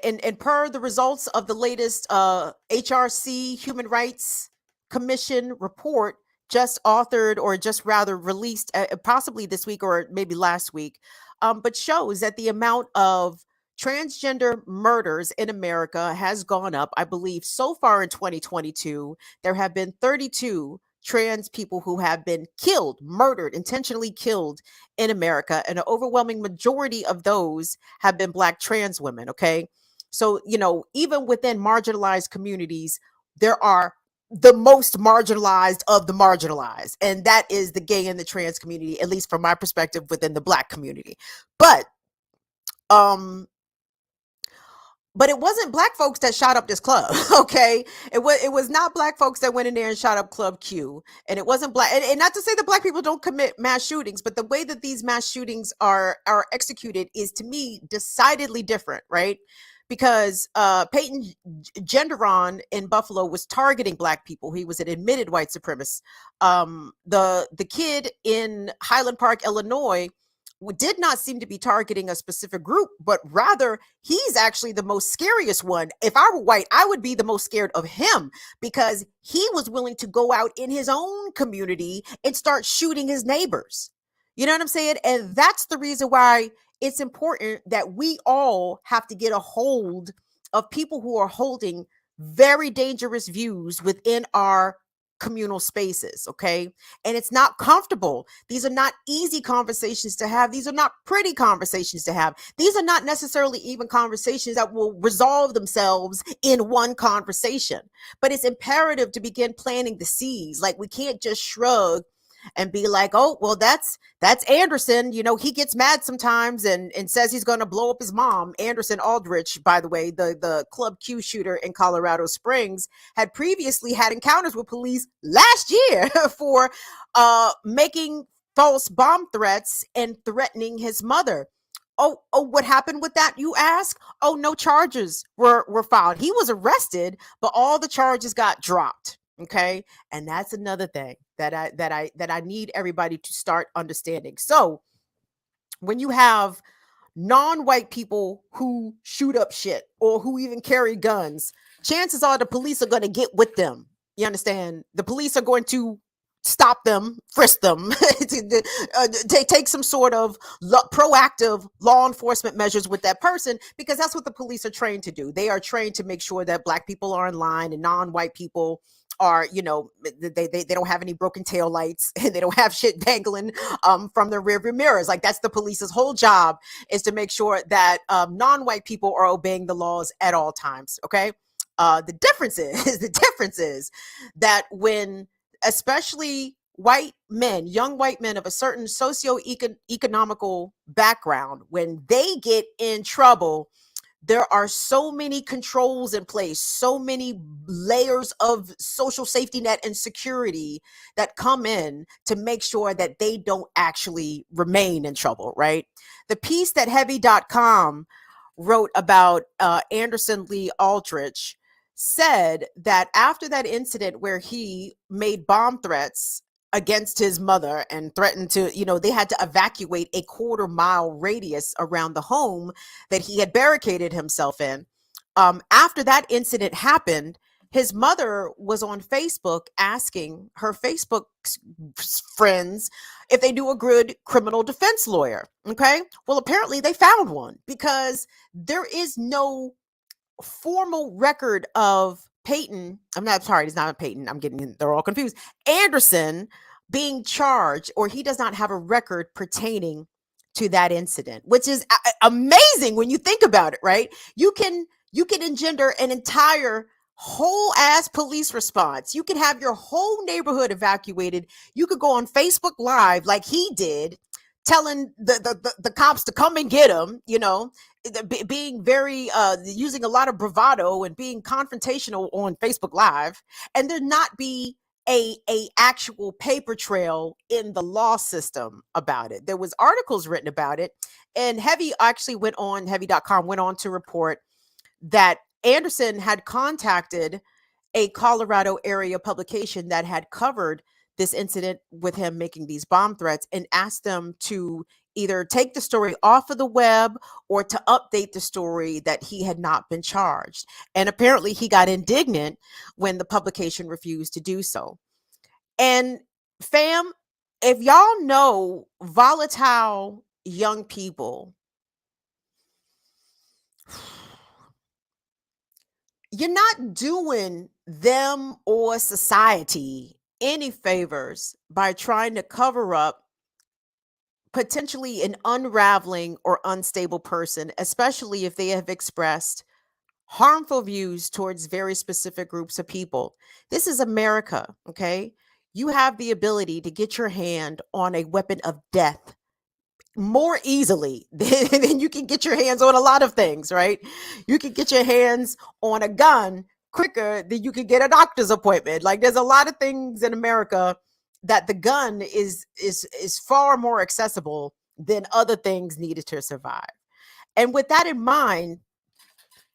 and per the results of the latest HRC Human Rights Commission report, just authored or just rather released possibly this week or maybe last week, but shows that the amount of transgender murders in America has gone up. I believe so far in 2022, there have been 32 trans people who have been killed, murdered, intentionally killed in America. And an overwhelming majority of those have been Black trans women. Okay. So, you know, even within marginalized communities, there are the most marginalized of the marginalized. And that is the gay and the trans community, at least from my perspective within the Black community. But it wasn't Black folks that shot up this club. Okay. It was not Black folks that went in there and shot up Club Q. And it wasn't Black, and not to say that Black people don't commit mass shootings, but the way that these mass shootings are executed is, to me, decidedly different, right? Because Peyton Gendron in Buffalo was targeting Black people. He was an admitted white supremacist. The kid in Highland Park, Illinois, did not seem to be targeting a specific group, but rather he's actually the most scariest one. If I were white, I would be the most scared of him because he was willing to go out in his own community and start shooting his neighbors. You know what I'm saying? And that's the reason why it's important that we all have to get a hold of people who are holding very dangerous views within our communal spaces. Okay. And it's not comfortable. These are not easy conversations to have. These are not pretty conversations to have. These are not necessarily even conversations that will resolve themselves in one conversation, but it's imperative to begin planting the seeds. Like we can't just shrug and be like, oh, well, that's Anderson. You know, he gets mad sometimes and says he's going to blow up his mom. Anderson Aldrich, by the way, the Club Q shooter in Colorado Springs, had previously had encounters with police last year for making false bomb threats and threatening his mother. Oh, what happened with that, you ask? Oh, no charges were filed. He was arrested, but all the charges got dropped. Okay. And that's another thing that I need everybody to start understanding. So when you have non-white people who shoot up shit or who even carry guns, chances are the police are going to get with them. You understand? The police are going to stop them, frisk them, take some sort of proactive law enforcement measures with that person, because that's what the police are trained to do. They are trained to make sure that Black people are in line and non-white people are, they don't have any broken tail lights and they don't have shit dangling from their rearview mirrors. Like, that's the police's whole job, is to make sure that non-white people are obeying the laws at all times. Okay. The difference is that when, especially white men, young white men of a certain socio-economical background, when they get in trouble, there are so many controls in place, so many layers of social safety net and security that come in to make sure that they don't actually remain in trouble, right? The piece that heavy.com wrote about Anderson Lee Aldrich said that after that incident where he made bomb threats against his mother and threatened to, they had to evacuate a 1/4-mile radius around the home that he had barricaded himself in. After that incident happened, his mother was on Facebook asking her Facebook friends if they knew a good criminal defense lawyer. Okay. Well, apparently they found one, because there is no formal record of Peyton. He's not Peyton. They're all confused. Anderson being charged, or he does not have a record pertaining to that incident, which is amazing when you think about it, right? You can engender an entire whole ass police response. You can have your whole neighborhood evacuated. You could go on Facebook Live like he did, telling the cops to come and get him, being very using a lot of bravado and being confrontational on Facebook Live, and there not be a actual paper trail in the law system about it. There was articles written about it, and heavy.com went on to report that Anderson had contacted a Colorado area publication that had covered this incident with him making these bomb threats, and asked them to either take the story off of the web or to update the story that he had not been charged. And apparently he got indignant when the publication refused to do so. And fam, if y'all know volatile young people, you're not doing them or society any favors by trying to cover up potentially an unraveling or unstable person, especially if they have expressed harmful views towards very specific groups of people. This is America, okay? You have the ability to get your hand on a weapon of death more easily than you can get your hands on a lot of things, right? You can get your hands on a gun quicker than you can get a doctor's appointment. Like, there's a lot of things in America that the gun is far more accessible than other things needed to survive. And with that in mind,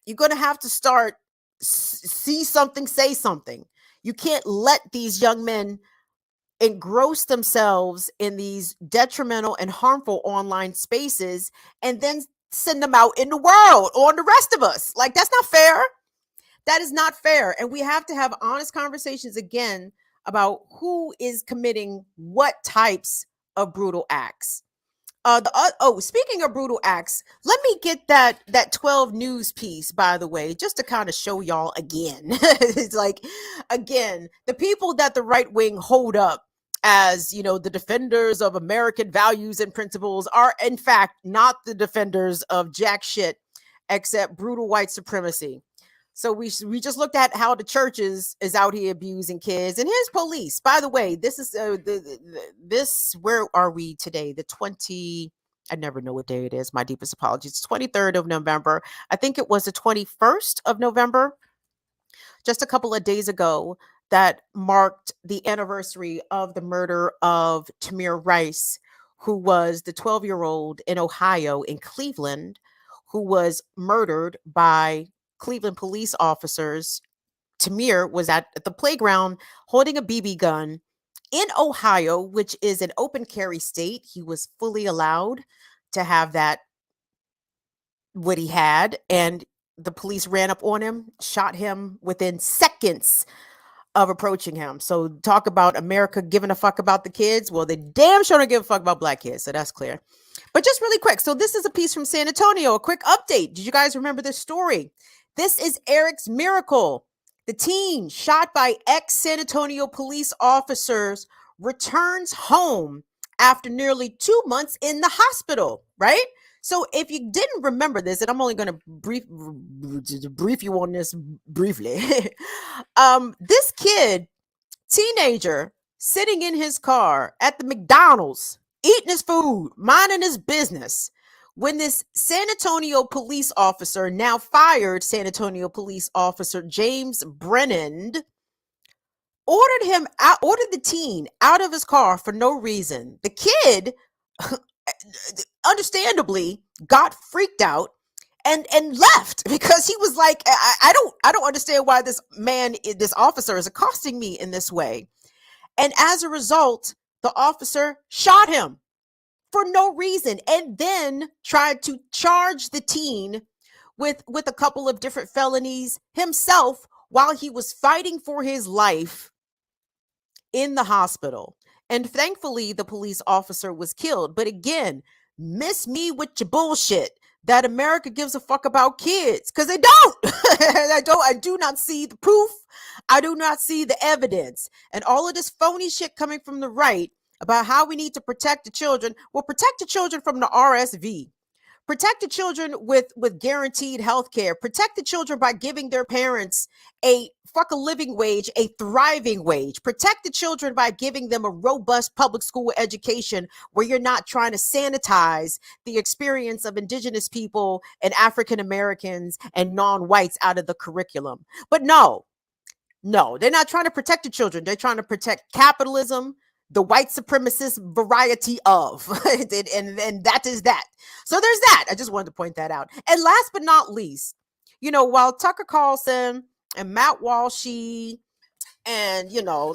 you're going to have to start see something, say something. You can't let these young men engross themselves in these detrimental and harmful online spaces and then send them out in the world on the rest of us. Like, that's not fair. That is not fair. And we have to have honest conversations again about who is committing what types of brutal acts. Speaking of brutal acts, let me get that 12 News piece, by the way, just to kind of show y'all again. It's like, again, the people that the right wing hold up as, the defenders of American values and principles are, in fact, not the defenders of jack shit except brutal white supremacy. So we just looked at how the churches is out here abusing kids, and here's police. By the way, this is where are we today? I never know what day it is. My deepest apologies. 23rd of November. I think it was the 21st of November, just a couple of days ago, that marked the anniversary of the murder of Tamir Rice, who was the 12-year-old in Ohio, in Cleveland, who was murdered by Cleveland police officers. Tamir was at the playground holding a BB gun in Ohio, which is an open carry state. He was fully allowed to have that, what he had, and the police ran up on him, shot him within seconds of approaching him. So talk about America giving a fuck about the kids. Well, they damn sure don't give a fuck about black kids. So that's clear. But just really quick. So this is a piece from San Antonio. A quick update. Did you guys remember this story? This is Eric's miracle. The teen shot by ex-San Antonio police officers returns home after nearly 2 months in the hospital, right? So if you didn't remember this, and I'm only going to brief you on this briefly. This kid, teenager, sitting in his car at the McDonald's, eating his food, minding his business, when this San Antonio police officer, now fired San Antonio police officer James Brennan, ordered the teen out of his car for no reason. The kid, understandably, got freaked out and left because he was like, I don't understand why this officer is accosting me in this way. And as a result, the officer shot him for no reason, and then tried to charge the teen with a couple of different felonies himself while he was fighting for his life in the hospital. And thankfully, the police officer was killed. But again, miss me with your bullshit that America gives a fuck about kids, because they don't. I do not see the proof. I do not see the evidence. And all of this phony shit coming from the right about how we need to protect the children. Well, protect the children from the RSV. Protect the children with guaranteed health care. Protect the children by giving their parents a living wage, a thriving wage. Protect the children by giving them a robust public school education where you're not trying to sanitize the experience of indigenous people and African Americans and non-whites out of the curriculum. But no, they're not trying to protect the children. They're trying to protect capitalism, the white supremacist variety of, and that is that. So there's that. I just wanted to point that out. And last but not least, while Tucker Carlson and Matt Walshy and,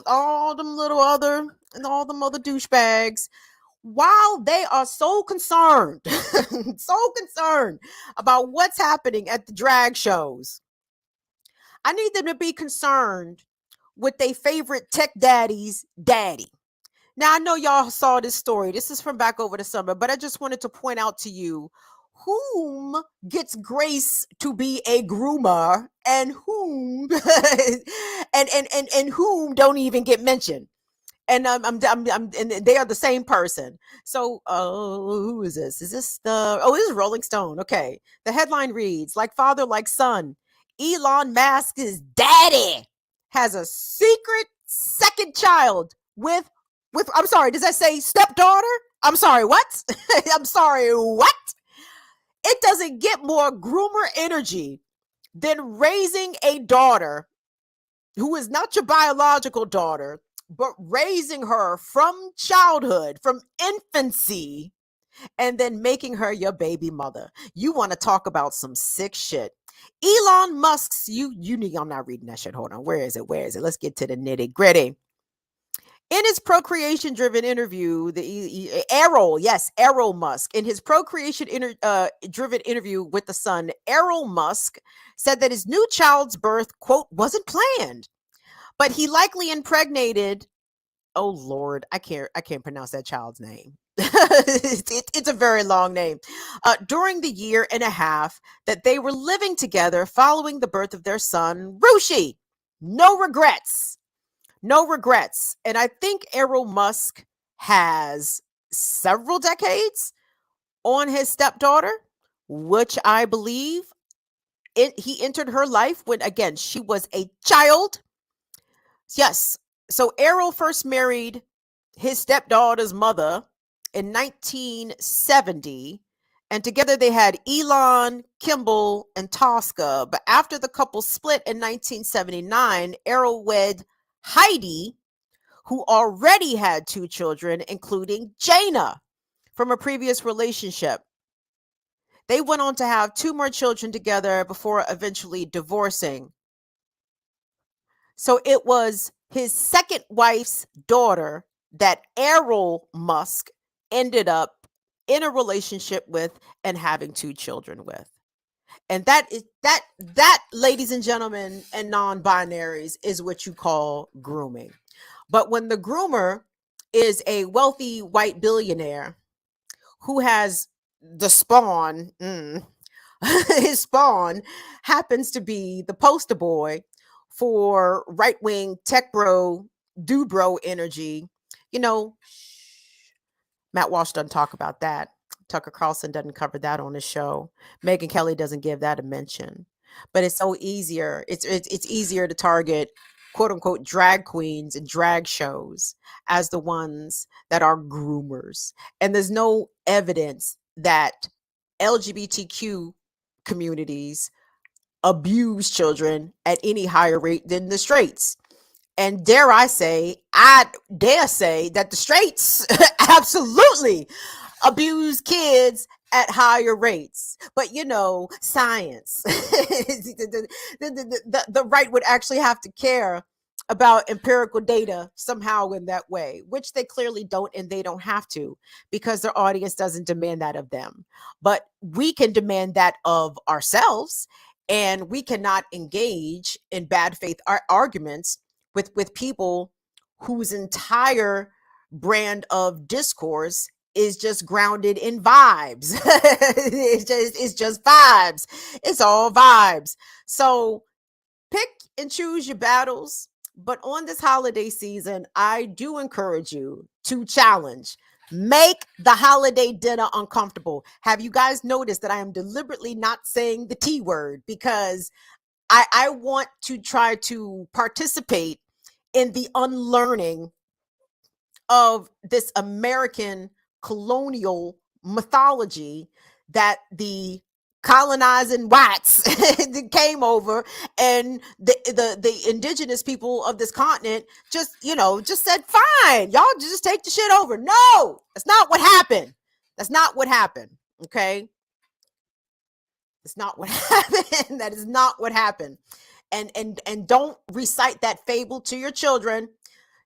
all them other douchebags, while they are so concerned, about what's happening at the drag shows, I need them to be concerned with their favorite tech daddy's daddy. Now, I know y'all saw this story. This is from back over the summer, but I just wanted to point out to you whom gets grace to be a groomer and whom and whom don't even get mentioned. And and they are the same person. So, who is this? Is this this is Rolling Stone. Okay. The headline reads, like father, like son, Elon Musk's daddy has a secret second child with I'm sorry, does that say stepdaughter? I'm sorry, what? I'm sorry, what? It doesn't get more groomer energy than raising a daughter who is not your biological daughter, but raising her from childhood, from infancy, and then making her your baby mother. You want to talk about some sick shit. Elon Musk's, I'm not reading that shit. Hold on. Where is it? Let's get to the nitty gritty. In his procreation-driven interview, Errol Musk, in his procreation-driven interview with The Sun, Errol Musk said that his new child's birth, quote, wasn't planned, but he likely impregnated, oh Lord, I can't pronounce that child's name. It's a very long name. During the year and a half that they were living together following the birth of their son, Rushi. No regrets. And I think Errol Musk has several decades on his stepdaughter, which I believe he entered her life when, again, she was a child. Yes. So Errol first married his stepdaughter's mother in 1970, and together they had Elon, Kimball, and Tosca. But after the couple split in 1979, Errol wed Heidi, who already had 2 children, including Jaina, from a previous relationship. They went on to have 2 more children together before eventually divorcing. So it was his second wife's daughter that Errol Musk ended up in a relationship with and having 2 children with. And that, ladies and gentlemen, and non-binaries, is what you call grooming. But when the groomer is a wealthy white billionaire who has the spawn, his spawn happens to be the poster boy for right-wing tech bro, dude bro energy, you know, Matt Walsh doesn't talk about that. Tucker Carlson doesn't cover that on his show. Megyn Kelly doesn't give that a mention. But it's so easier. It's easier to target quote unquote drag queens and drag shows as the ones that are groomers. And there's no evidence that LGBTQ communities abuse children at any higher rate than the straights. And I dare say that the straights absolutely abuse kids at higher rates. But you know, science, the right would actually have to care about empirical data somehow in that way, which they clearly don't, and they don't have to because their audience doesn't demand that of them. But we can demand that of ourselves, and we cannot engage in bad faith arguments with people whose entire brand of discourse is just grounded in vibes. It's just vibes. It's all vibes. So pick and choose your battles. But on this holiday season, I do encourage you to challenge. Make the holiday dinner uncomfortable. Have you guys noticed that I am deliberately not saying the T word? Because I want to try to participate in the unlearning of this American colonial mythology that the colonizing whites came over, and the indigenous people of this continent just said, fine, y'all just take the shit over. No, that's not what happened. That's not what happened. Okay. It's not what happened. That is not what happened. And don't recite that fable to your children,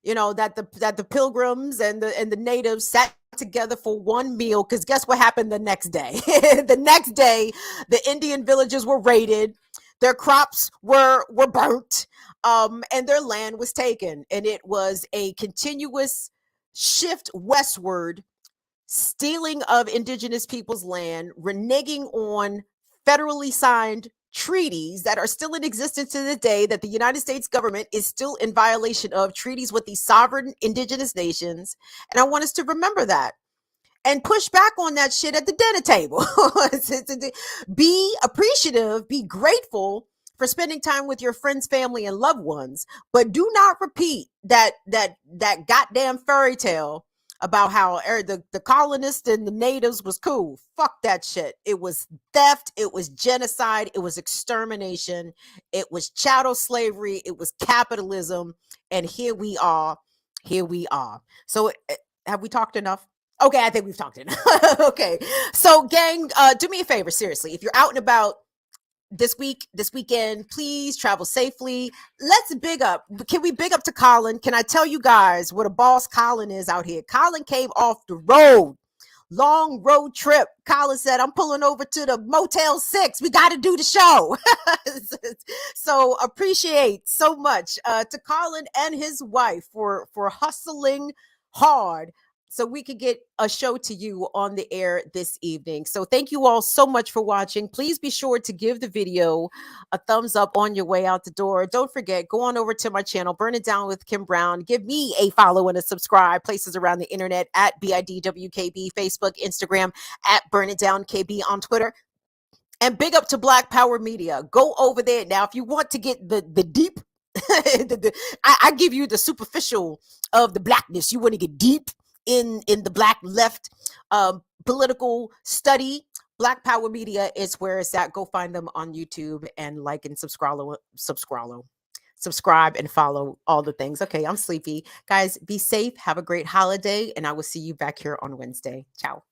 that the pilgrims and the natives sat together for one meal, because guess what happened the next day? The next day, the Indian villages were raided, their crops were burnt, and their land was taken. And it was a continuous shift westward, stealing of indigenous people's land, reneging on federally signed treaties that are still in existence to this day, that the United States government is still in violation of, treaties with these sovereign indigenous nations. And I want us to remember that and push back on that shit at the dinner table. Be appreciative, be grateful for spending time with your friends, family, and loved ones, but do not repeat that goddamn fairy tale about how the colonists and the natives was cool. Fuck that shit. It was theft. It was genocide. It was extermination. It was chattel slavery. It was capitalism. And here we are. Here we are. So have we talked enough? Okay, I think we've talked enough. Okay. So gang, do me a favor, seriously. If you're out and about this weekend, please travel safely. Let's big up. Can we big up to Colin? Can I tell you guys what a boss Colin is out here? Colin came off the road, long road trip. Colin said, I'm pulling over to the Motel 6. We got to do the show. So appreciate so much to Colin and his wife for hustling hard so we could get a show to you on the air this evening. So thank you all so much for watching. Please be sure to give the video a thumbs up on your way out the door. Don't forget, go on over to my channel, Burn It Down with Kim Brown. Give me a follow and a subscribe. Places around the internet at BIDWKB, Facebook, Instagram, at Burn It Down KB on Twitter. And big up to Black Power Media. Go over there. Now, if you want to get the deep, I give you the superficial of the blackness. You want to get deep in the black left political study, Black Power Media is where it's at. Go find them on YouTube and like and subscribe and follow all the things. Okay, I'm sleepy. Guys, be safe. Have a great holiday. And I will see you back here on Wednesday. Ciao.